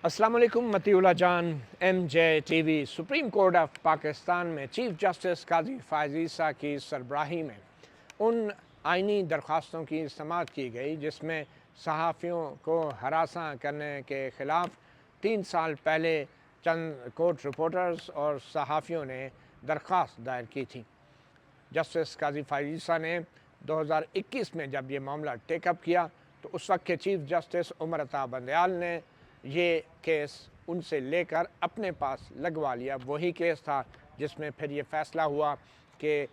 अस्सलाम वालेकुम मतीउल्लाह जान MJ TV supreme court of Pakistan में चीफ जस्टिस काजी फ़ायज़ ईसा की सरबराही में उन आइनी दरख्वास्तों की समाअत की गई जिसमें सहाफ़ियों को हरासा करने के ख़िलाफ़ 3 साल पहले चंद कोर्ट रिपोर्टर्स और सहाफ़ियों ने दरख्वास्त दायर की थी। जस्टिस काजी फ़ायज़ ईसा ने 2021 में जब ये मामला टेकअप किया तो उस वक्त के चीफ जस्टिस उमर अता बंदयाल ने ये केस उनसे लेकर अपने पास लगवा लिया। वही केस था जिसमें फिर ये फ़ैसला हुआ कि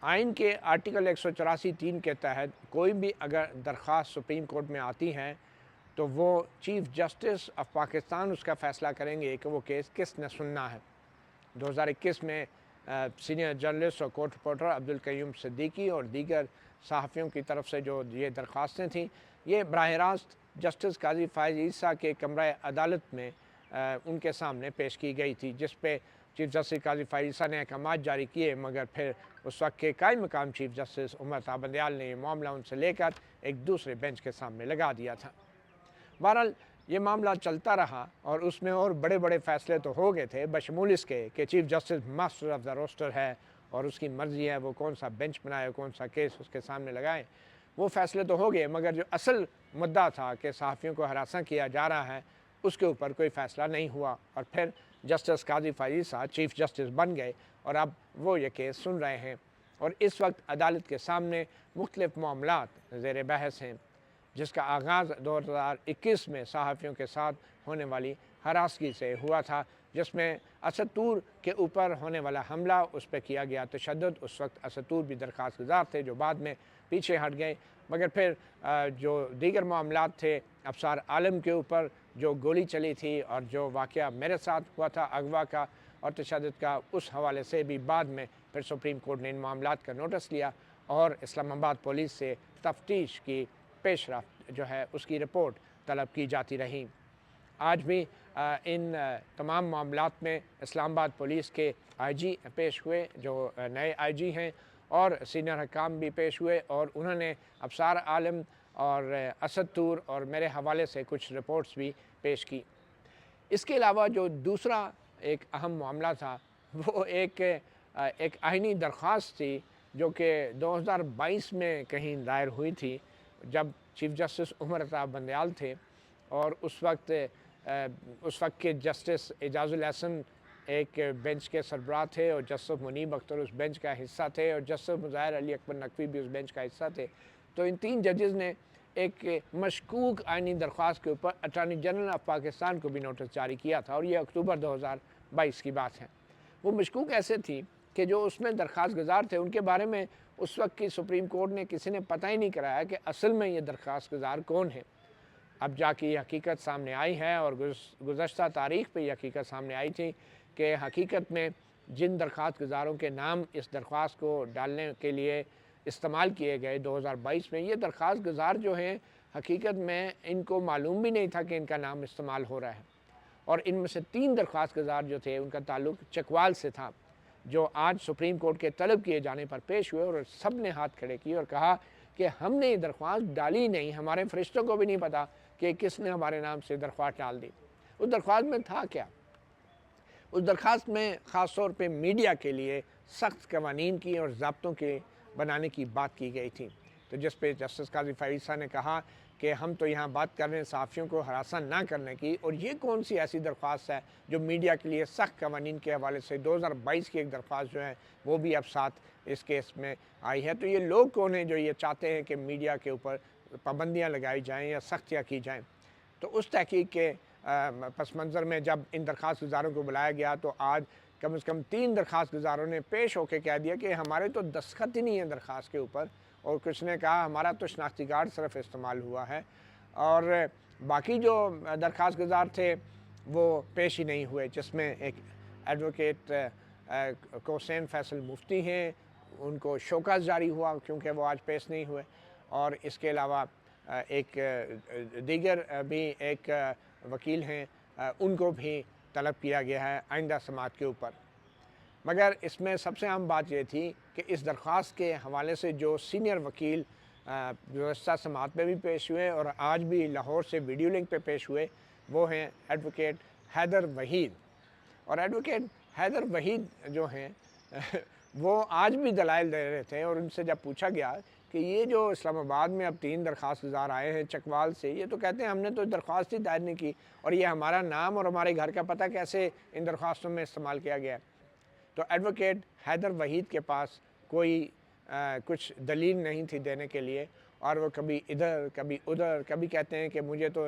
आइन के आर्टिकल 184(3) के तहत कोई भी अगर दरख्वास्त सुप्रीम कोर्ट में आती है तो वो चीफ जस्टिस ऑफ पाकिस्तान उसका फ़ैसला करेंगे कि वो केस किसने सुनना है। 2021 में सीनियर जर्नलिस्ट और कोर्ट रिपोर्टर अब्दुल कयूम सिद्दीकी और दीगर सहाफ़ियों की तरफ से जो ये दरख्वास्तें थीं, ये बराह रास्त जस्टिस काजी फ़ायज़ ईसा के कमरा अदालत में उनके सामने पेश की गई थी, जिस पे चीफ जस्टिस काजी फ़ायज़ ईसा ने अहकामात जारी किए, मगर फिर उस वक्त के कायम मकाम चीफ जस्टिस उमर अता बंदयाल ने ये मामला उनसे लेकर एक दूसरे बेंच के सामने लगा दिया था। बहरहाल ये मामला चलता रहा और उसमें और बड़े बड़े फ़ैसले तो हो गए थे, बशमूल इसके कि chief justice master of the roster है और उसकी मर्ज़ी है वो कौन सा बेंच बनाए, कौन सा केस उसके सामने लगाए। वो फ़ैसले तो हो गए, मगर जो असल मुद्दा था कि सहाफ़ियों को हरासा किया जा रहा है, उसके ऊपर कोई फ़ैसला नहीं हुआ और फिर जस्टिस काजी फ़ायज़ ईसा चीफ जस्टिस बन गए और अब वो ये केस सुन रहे हैं और इस वक्त अदालत के सामने मुख्तलिफ़ मामलात ज़ेर बहस हैं, जिसका आगाज़ 2021 में सहाफ़ियों के साथ होने वाली हरासगी से हुआ था, जिसमें असद तूर के ऊपर होने वाला हमला, उस पर किया गया तशद्दुद। उस वक्त असद तूर भी दरख्वास्त गुज़ार थे जो बाद में पीछे हट गए, मगर फिर जो दीगर मामलात थे, अफसार आलम के ऊपर जो गोली चली थी और जो वाक़या मेरे साथ हुआ था अगवा का और तशद्दुद का, उस हवाले से भी बाद में फिर सुप्रीम कोर्ट ने इन मामलात का नोटिस लिया और इस्लामाबाद पुलिस से तफ्तीश की पेशरफ्त जो है उसकी रिपोर्ट तलब की जाती रही। आज भी इन तमाम मामलात में इस्लामाबाद पुलिस के IG पेश हुए, जो नए IG हैं, और सीनियर हकाम भी पेश हुए और उन्होंने अफसार आलम और असद तूर और मेरे हवाले से कुछ रिपोर्ट्स भी पेश की। इसके अलावा जो दूसरा एक अहम मामला था वो एक आइनी दरख्वास्त थी जो कि 2022 में कहीं दायर हुई थी, जब चीफ जस्टिस उमर अता बंदयाल थे और उस वक्त के जस्टिस एजाजुल हसन एक बेंच के सरबराह थे और जस्टिस मुनीब अख्तर उस बेंच का हिस्सा थे और जस्टिस मुज़ाहिर अली अकबर नकवी भी उस बेंच का हिस्सा थे। तो इन 3 जजेज़ ने एक मशकूक आइनी दरख्वास्त के ऊपर अटॉर्नी जनरल ऑफ पाकिस्तान को भी नोटिस जारी किया था और ये अक्टूबर 2022 की बात है। वो मशकूक ऐसे थी कि जो उसमें दरख्वास्त गुज़ार थे उनके बारे में उस वक्त की सुप्रीम कोर्ट ने किसी ने पता ही नहीं कराया कि असल में ये दरख्वास्त गुज़ार कौन है। अब जाके ये हकीकत सामने आई है और गुज़श्ता तारीख़ पे ये हकीकत सामने आई थी कि हकीकत में जिन दरख्वास्त गुज़ारों के नाम इस दरख्वास्त को डालने के लिए इस्तेमाल किए गए 2022 में, ये दरख्वास्त गुज़ार जो हैं हकीकत में इनको मालूम भी नहीं था कि इनका नाम इस्तेमाल हो रहा है और इनमें से 3 दरख्वास्त गुज़ार जो थे उनका ताल्लुक़ चकवाल से था, जो आज सुप्रीम कोर्ट के तलब किए जाने पर पेश हुए और सब ने हाथ खड़े किए और कहा कि हमने ये दरख्वास्त डाली नहीं, हमारे फरिश्तों को भी नहीं पता कि किसने हमारे नाम से दरख्वास्त डाल दी। उस दरख्वास्त में था क्या? उस दरख्वास्त में ख़ास तौर पे मीडिया के लिए सख्त कवानीन की और ज़ाब्तों के बनाने की बात की गई थी। तो जिस पे जस्टिस काज़ी फ़ायज़ ईसा ने कहा कि हम तो यहाँ बात कर रहे हैं सहाफ़ियों को हरासा ना करने की, और ये कौन सी ऐसी दरख्वास्त है जो मीडिया के लिए सख्त कवानीन के हवाले से 2022 की एक दरख्वास्त जो है वो भी अब साथ इस केस में आई है। तो ये लोग कौन हैं जो ये चाहते हैं कि मीडिया के ऊपर पाबंदियाँ लगाई जाएँ या सख्तियाँ की जाएँ? तो उस तहकीक के पस मंज़र में जब इन दरख्वास्त गुज़ारों को बुलाया गया तो आज कम से कम 3 दरख्वास्त गुज़ारों ने पेश होकर कह दिया कि हमारे तो दस्तखत ही नहीं है दरख्वास्त के ऊपर, और कुछ ने कहा हमारा तो शनाख्ती कार्ड सिर्फ इस्तेमाल हुआ है, और बाकी जो दरख्वास्त गुज़ार थे वो पेश ही नहीं हुए, जिसमें एक एडवोकेट कोसैन फैसल मुफ्ती हैं, उनको शोकस जारी हुआ क्योंकि वो आज पेश नहीं हुए, और इसके अलावा दीगर भी एक वकील हैं, उनको भी तलब किया गया है आइंदा समाअत के ऊपर। मगर इसमें सबसे अहम बात ये थी कि इस दरख्वास्त के हवाले से जो सीनियर वकील गुज़श्ता समाअत में भी पेश हुए और आज भी लाहौर से वीडियो लिंक पे पेश हुए, वो हैं एडवोकेट हैदर वहीद। और एडवोकेट हैदर वहीद जो हैं वो आज भी दलाइल दे रहे थे, और उनसे जब पूछा गया कि ये जो इस्लामाबाद में अब 3 दरख्वास्त गुजार आए हैं चकवाल से, ये तो कहते हैं हमने तो दरख्वास्त ही दायर नहीं की, और ये हमारा नाम और हमारे घर का पता कैसे इन दरख्वास्तों में इस्तेमाल किया गया है। तो एडवोकेट हैदर वहीद के पास कोई कुछ दलील नहीं थी देने के लिए, और वो कभी इधर कभी उधर, कभी कहते हैं कि मुझे तो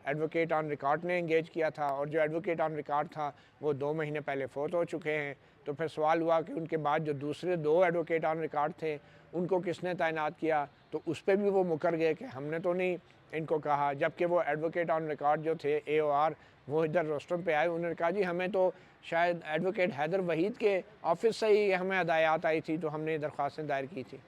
एडवोकेट ऑन रिकॉर्ड ने इंगेज किया था, और जो एडवोकेट ऑन रिकॉर्ड था वो 2 महीने पहले फोत हो चुके हैं। तो फिर सवाल हुआ कि उनके बाद जो दूसरे 2 एडवोकेट ऑन रिकॉर्ड थे उनको किसने तैनात किया, तो उस पर भी वो मुकर गए कि हमने तो नहीं इनको कहा, जबकि वो एडवोकेट ऑन रिकॉर्ड जो थे AOR वो इधर रोस्टम पे आए, उन्होंने कहा जी हमें तो शायद एडवोकेट हैदर वहीद के ऑफिस से ही हमें हदायत आई थी, तो हमने दरख्वास्तें दायर की थी।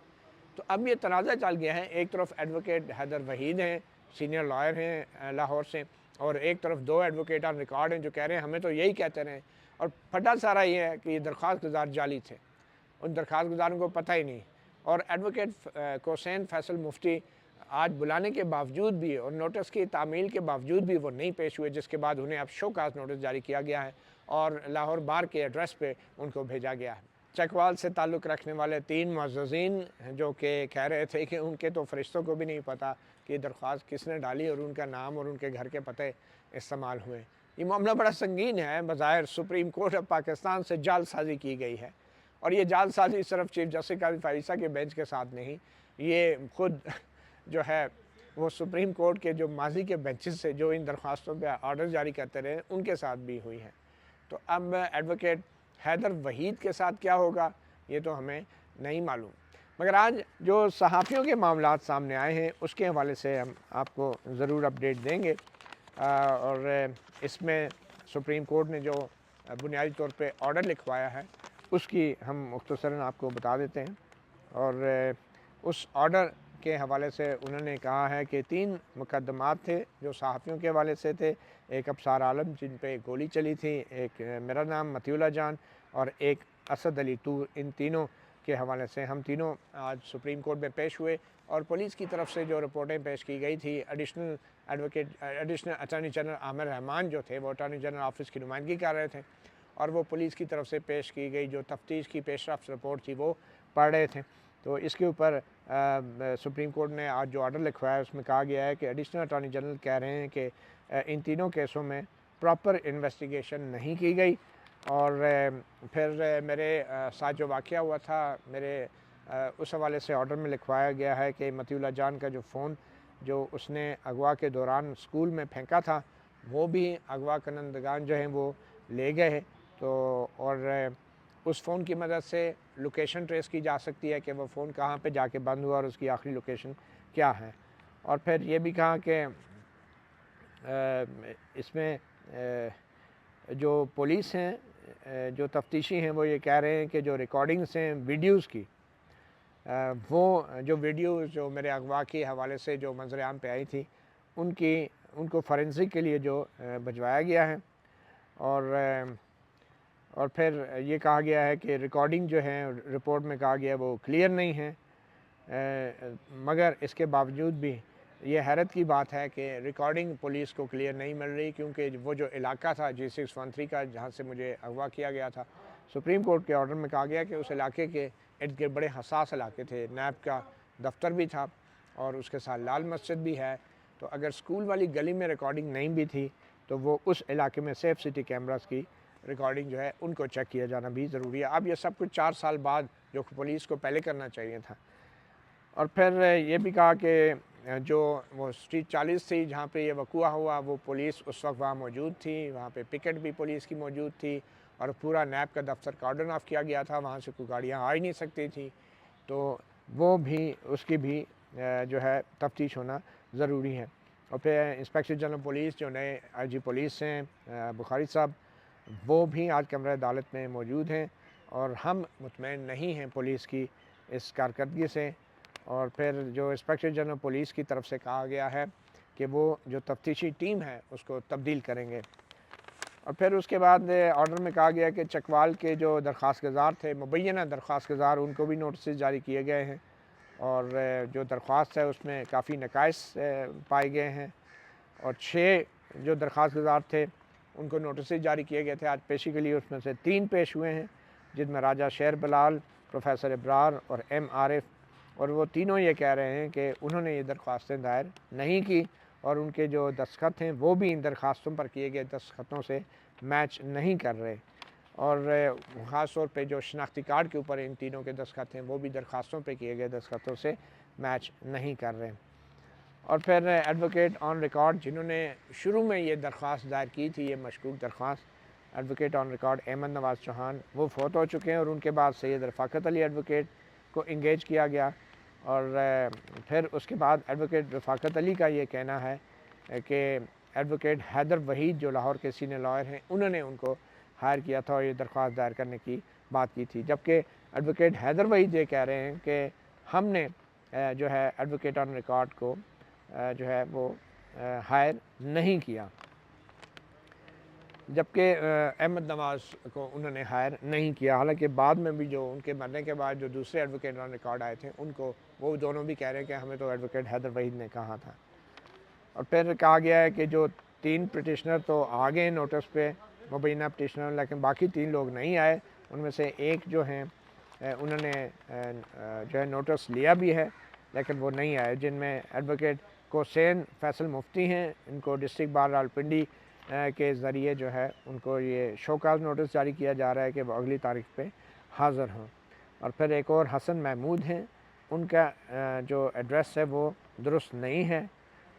तो अब ये तनाज़ा चल गया है, एक तरफ एडवोकेट हैदर वहीद हैं, सीनियर लॉयर हैं लाहौर से, और एक तरफ 2 एडवोकेट ऑन रिकॉर्ड हैं जो कह रहे हैं हमें तो यही कहते रहे, और फटा सारा ये है कि ये दरख्वास्त गुजार जाली थे, उन दरख्वास्त गुजारों को पता ही नहीं। और एडवोकेट कोसैन फैसल मुफ्ती आज बुलाने के बावजूद भी और नोटिस की तामील के बावजूद भी वो नहीं पेश हुए, जिसके बाद उन्हें अब शोकाज नोटिस जारी किया गया है और लाहौर बार के एड्रेस पे उनको भेजा गया है। चकवाल से ताल्लुक़ रखने वाले 3 मुअज़्ज़िज़ीन जो कि कह रहे थे कि उनके तो फ़रिश्तों को भी नहीं पता कि दरख्वास्त किसने डाली और उनका नाम और उनके घर के पते इस्तेमाल हुए। ये मामला बड़ा संगीन है, बज़ाहिर सुप्रीम कोर्ट ऑफ पाकिस्तान से जालसाज़ी की गई है, और ये जालसाज़ी सिर्फ चीफ जस्टिस काज़ी फ़ाइज़ के बेंच के साथ नहीं, ये खुद जो है वो सुप्रीम कोर्ट के जो माजी के बेंचेस से जो इन दरख्वास्तों पे ऑर्डर जारी करते रहे उनके साथ भी हुई है। तो अब एडवोकेट हैदर वहीद के साथ क्या होगा ये तो हमें नहीं मालूम, मगर आज जो सहाफ़ियों के मामलात सामने आए हैं उसके हवाले से हम आपको ज़रूर अपडेट देंगे। और इसमें सुप्रीम कोर्ट ने जो बुनियादी तौर पे ऑर्डर लिखवाया है उसकी हम मुख्तसरन आपको बता देते हैं। और उस ऑर्डर के हवाले से उन्होंने कहा है कि 3 मुकदमात थे जो सहाफ़ियों के हवाले से थे, एक अबसार आलम जिन पे गोली चली थी, एक मेरा नाम मतीउल्लाह जान और एक असद अली तूर, इन तीनों के हवाले से हम तीनों आज सुप्रीम कोर्ट में पेश हुए। और पुलिस की तरफ से जो रिपोर्टें पेश की गई थी, additional attorney general Aamir Rahman जो थे वो अटॉर्नी जनरल ऑफिस की नुमाइंदगी कर रहे थे, और वो पुलिस की तरफ से पेश की गई जो तफ्तीश की पेशरफ्त रिपोर्ट थी वो पढ़ रहे थे। तो इसके ऊपर सुप्रीम कोर्ट ने आज जो ऑर्डर लिखवाया है उसमें कहा गया है कि एडिशनल अटॉर्नी जनरल कह रहे हैं कि इन तीनों केसों में प्रॉपर इन्वेस्टिगेशन नहीं की गई। और फिर मेरे साथ जो वाक़या हुआ था मेरे उस हवाले से ऑर्डर में लिखवाया गया है कि मतीउल्लाह जान का जो फ़ोन जो उसने अगवा के दौरान स्कूल में फेंका था वो भी अगवा करनंदगान जो हैं वो ले गए। तो और उस फ़ोन की मदद से लोकेशन ट्रेस की जा सकती है कि वो फ़ोन कहाँ पे जाके बंद हुआ और उसकी आखिरी लोकेशन क्या है। और फिर ये भी कहा कि इसमें जो पुलिस हैं जो तफ्तीशी हैं वो ये कह रहे हैं कि जो रिकॉर्डिंग्स हैं वीडियोज़ की, वो जो वीडियो जो मेरे अगवा के हवाले से जो मंजर-ए-आम पे आई थी उनको फ़ॉरेंसिक के लिए जो भिजवाया गया है। और फिर ये कहा गया है कि रिकॉर्डिंग जो है रिपोर्ट में कहा गया है वो क्लियर नहीं है। मगर इसके बावजूद भी ये हैरत की बात है कि रिकॉर्डिंग पुलिस को क्लियर नहीं मिल रही, क्योंकि वो जो इलाका था G613 का जहाँ से मुझे अगवा किया गया था, सुप्रीम कोर्ट के ऑर्डर में कहा गया कि उस इलाके के इर्द गिर्द बड़े हसास इलाके थे, नैब का दफ्तर भी था और उसके साथ लाल मस्जिद भी है। तो अगर स्कूल वाली गली में रिकॉर्डिंग नहीं भी थी तो वो उस इलाके में सेफ सिटी कैमरास की रिकॉर्डिंग जो है उनको चेक किया जाना भी ज़रूरी है। अब ये सब कुछ 4 साल बाद जो पुलिस को पहले करना चाहिए था। और फिर ये भी कहा कि जो वो स्ट्रीट 40 थी जहाँ पे ये वक़ूआ हुआ वो पुलिस उस वक्त वहाँ मौजूद थी, वहाँ पे पिकेट भी पुलिस की मौजूद थी और पूरा नैब का दफ्तर कॉर्डन ऑफ किया गया था, वहाँ से कोई गाड़ियाँ आ ही नहीं सकती थी। तो वो भी उसकी भी जो है तफ्तीश होना ज़रूरी है। और फिर इंस्पेक्टर जनरल पुलिस जो नए IG पुलिस हैं बुखारी साहब, वो भी आज कमरा अदालत में मौजूद हैं और हम मुतमईन नहीं हैं पुलिस की इस कारकर्दगी से। और फिर जो इंस्पेक्टर जनरल पुलिस की तरफ से कहा गया है कि वो जो तफ्तीशी टीम है उसको तब्दील करेंगे। और फिर उसके बाद ऑर्डर में कहा गया कि चकवाल के जो दरख्वास्त गुज़ार थे, मुबैना दरख्वास्त गुज़ार, उनको भी नोटिस जारी किए गए हैं और जो दरख्वास्त है उसमें काफ़ी नकाइस पाए गए हैं और 6 जो दरख्वास्त गुजार थे उनको नोटिस जारी किए गए थे। आज पेशी के लिए उसमें से 3 पेश हुए हैं, जिनमें राजा शेर बलाल, प्रोफेसर इब्रार और एम आरिफ, और वो तीनों ये कह रहे हैं कि उन्होंने ये दरख्वास्तें दायर नहीं की और उनके जो दस्तखत हैं वो भी इन दरख्वास्तों पर किए गए दस्तखतों से मैच नहीं कर रहे, और ख़ास तौर पे जो शनाख्ती कार्ड के ऊपर इन तीनों के दस्तखत हैं वो भी दरख्वास्तों पे किए गए दस्तखतों से मैच नहीं कर रहे। और फिर एडवोकेट ऑन रिकॉर्ड जिन्होंने शुरू में ये दरख्वास्त दायर की थी, ये मशकूक दरख्वास्त, एडवोकेट ऑन रिकॉर्ड अहमद नवाज़ चौहान, वो फ़ौत हो चुके हैं और उनके बाद सैयद रफ़ाकत अली एडवोकेट को इंगेज किया गया। और फिर उसके बाद एडवोकेट रफ़ाकत अली का ये कहना है कि एडवोकेट हैदर वहीद जो लाहौर के सीनियर लॉयर हैं उन्होंने उनको हायर किया था और ये दरख्वास्त दायर करने की बात की थी, जबकि एडवोकेट हैदर वहीद ये कह रहे हैं कि हमने जो है एडवोकेट ऑन रिकॉर्ड को जो है वो हायर नहीं किया, जबकि अहमद नवाज़ को उन्होंने हायर नहीं किया। हालांकि बाद में भी जो उनके मरने के बाद जो दूसरे एडवोकेट ऑन रिकॉर्ड आए थे उनको वो दोनों भी कह रहे हैं कि हमें तो एडवोकेट हैदर वहीद ने कहा था। और फिर कहा गया है कि जो 3 पिटिशनर तो आ गए नोटिस पे, मुबैना पिटिशनर, लेकिन बाकी 3 लोग नहीं आए। उनमें से एक जो हैं उन्होंने जो है नोटिस लिया भी है लेकिन वो नहीं आए, जिनमें एडवोकेट कोसैन फैसल मुफ्ती हैं। इनको डिस्ट्रिक्ट बार रावलपिंडी के ज़रिए जो है उनको ये शोकाज नोटिस जारी किया जा रहा है कि वो अगली तारीख पे हाज़िर हों। और फिर एक और हसन महमूद हैं, उनका जो एड्रेस है वो दुरुस्त नहीं है,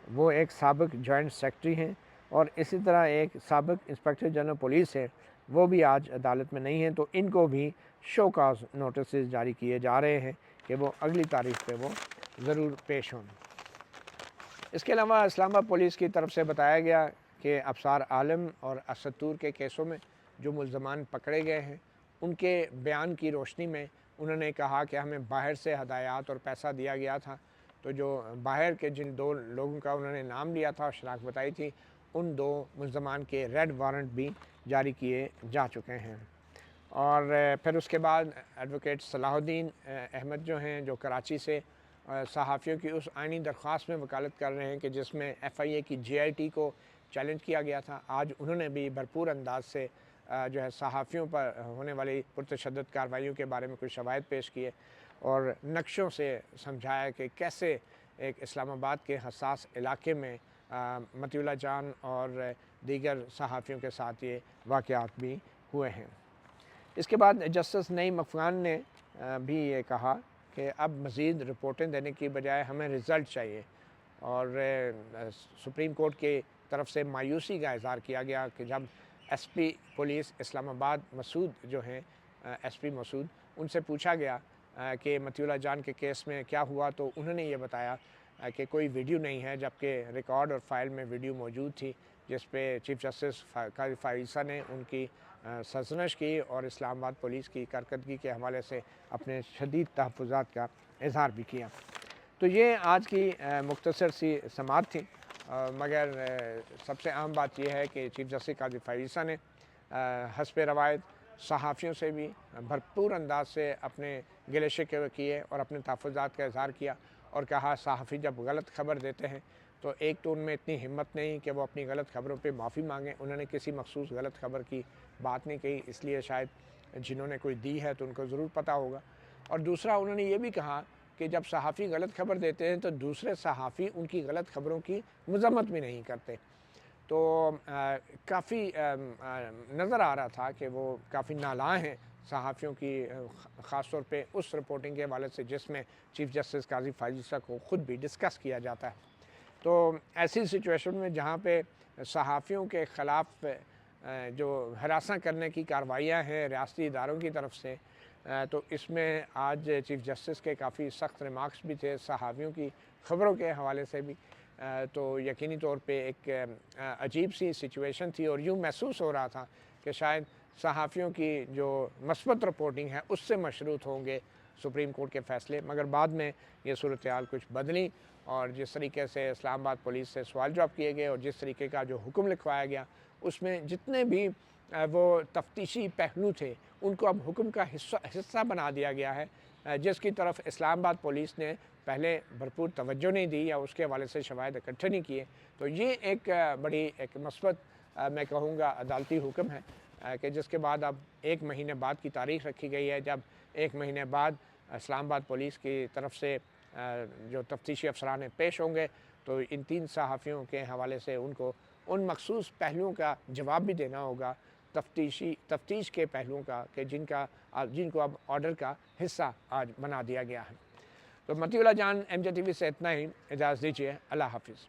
वो एक साबिक जॉइंट सेक्रेटरी हैं। और इसी तरह एक साबिक इंस्पेक्टर जनरल पुलिस है, वो भी आज अदालत में नहीं हैं, तो इनको भी शोकाज नोटिस जारी किए जा रहे हैं कि वो अगली तारीख पे वो ज़रूर पेश हों। इसके अलावा इस्लामाबाद पुलिस की तरफ से बताया गया कि अफसार आलम और असदूर के केसों में जो मुल्ज़मान पकड़े गए हैं उनके बयान की रोशनी में उन्होंने कहा कि हमें बाहर से हदायत और पैसा दिया गया था। तो जो बाहर के जिन 2 लोगों का उन्होंने नाम लिया था और शनाख्त बताई थी, उन 2 मुल्ज़मान के रेड वारंट भी जारी किए जा चुके हैं। और फिर उसके बाद एडवोकेट सलाहुद्दीन अहमद जो हैं, जो कराची से सहाफ़ियों की उस आइनी दरख्वास्त में वकालत कर रहे हैं कि जिसमें FIA की JIT को चैलेंज किया गया था, आज उन्होंने भी भरपूर अंदाज से जो है सहाफ़ियों पर होने वाली पुरतशद्दुद कार्रवाइयों के बारे में कुछ शवाहिद पेश किए और नक्शों से समझाया कि कैसे एक इस्लामाबाद के हसास इलाके में मतिउल्लाह जान और दीगर सहाफ़ियों के साथ ये वाक़यात भी हुए हैं। इसके बाद जस्टिस नईम अफ़गान ने भी ये कहा कि अब मज़ीद रिपोर्टें देने की बजाय हमें रिज़ल्ट चाहिए, और सुप्रीम कोर्ट की तरफ से मायूसी का इज़हार किया गया कि जब SP पुलिस इस्लामाबाद मसूद जो हैं SP मसूद, उनसे पूछा गया कि मतिउल्लाह जान के केस में क्या हुआ, तो उन्होंने ये बताया कि कोई वीडियो नहीं है, जबकि रिकॉर्ड और फाइल में वीडियो मौजूद थी जिस पे चीफ जस्टिस काज़ी फ़ारिसा ने उनकी सरज़नश की और इस्लामाबाद पुलिस की कारकर्दगी के हवाले से अपने शदीद तहफ़्फ़ुज़ात का इज़हार भी किया। तो ये आज की मुख्तसर सी समाअत थी, मगर सबसे अहम बात यह है कि चीफ जस्टिस काज़ी फ़ारिसा ने हस्ब रवायत सहाफ़ियों से भी भरपूर अंदाज से अपने गिले शिकवे किए और अपने तहफ़्फ़ुज़ात का इज़हार किया और कहा सहाफ़ी जब गलत ख़बर देते हैं तो एक तो उनमें इतनी हिम्मत नहीं कि वो अपनी गलत ख़बरों पे माफ़ी मांगें। उन्होंने किसी मखसूस गलत ख़बर की बात नहीं कही, इसलिए शायद जिन्होंने कोई दी है तो उनको ज़रूर पता होगा। और दूसरा उन्होंने ये भी कहा कि जब सहाफ़ी गलत ख़बर देते हैं तो दूसरे सहाफ़ी उनकी गलत ख़बरों की मज़म्मत भी नहीं करते। तो काफ़ी नज़र आ रहा था कि वो काफ़ी नालायक हैं सहाफ़ियों की, ख़ास तौर पे उस रिपोर्टिंग के हवाले से जिसमें चीफ जस्टिस काज़ी फ़ारिसा को ख़ुद भी डिस्कस किया जाता है। तो ऐसी सिचुएशन में जहाँ पे सहाफ़ियों के ख़िलाफ़ जो हरासा करने की कार्रवाइयाँ हैं रियासती इदारों की तरफ से, तो इसमें आज चीफ जस्टिस के काफ़ी सख्त रिमार्क्स भी थे सहाफ़ियों की ख़बरों के हवाले से भी। तो यकीनी तौर पे एक अजीब सी सिचुएशन थी और यूँ महसूस हो रहा था कि शायद सहाफ़ियों की जो मस्बत रिपोर्टिंग है उससे मशरूत होंगे सुप्रीम कोर्ट के फ़ैसले, मगर बाद में ये सूरत हाल कुछ बदली और जिस तरीके से इस्लामाबाद पुलिस से सवाल जवाब किए गए और जिस तरीके का जो हुक्म लिखवाया गया उसमें जितने भी वो तफ्तीशी पहलू थे उनको अब हुक्म का हिस्सा बना दिया गया है, जिसकी तरफ इस्लामाबाद पुलिस ने पहले भरपूर तवज्जो नहीं दी या उसके हवाले से शवाहिद इकट्ठे नहीं किए। तो ये एक बड़ी एक मस्बत मैं कहूँगा अदालती हुक्म है कि जिसके बाद अब 1 महीने बाद की तारीख़ रखी गई है, जब 1 महीने बाद इस्लामाबाद पुलिस की तरफ से जो तफ्तीशी अफसरान पेश होंगे तो इन 3 सहाफ़ियों के हवाले से उनको उन मखसूस पहलुओं का जवाब भी देना होगा, तफ्तीश के पहलुओं का कि जिनको अब ऑर्डर का हिस्सा आज बना दिया गया है। तो मतीउल्लाह जान MJ TV से इतना ही, इजाज़त दीजिए, अल्लाह हाफ़िज़।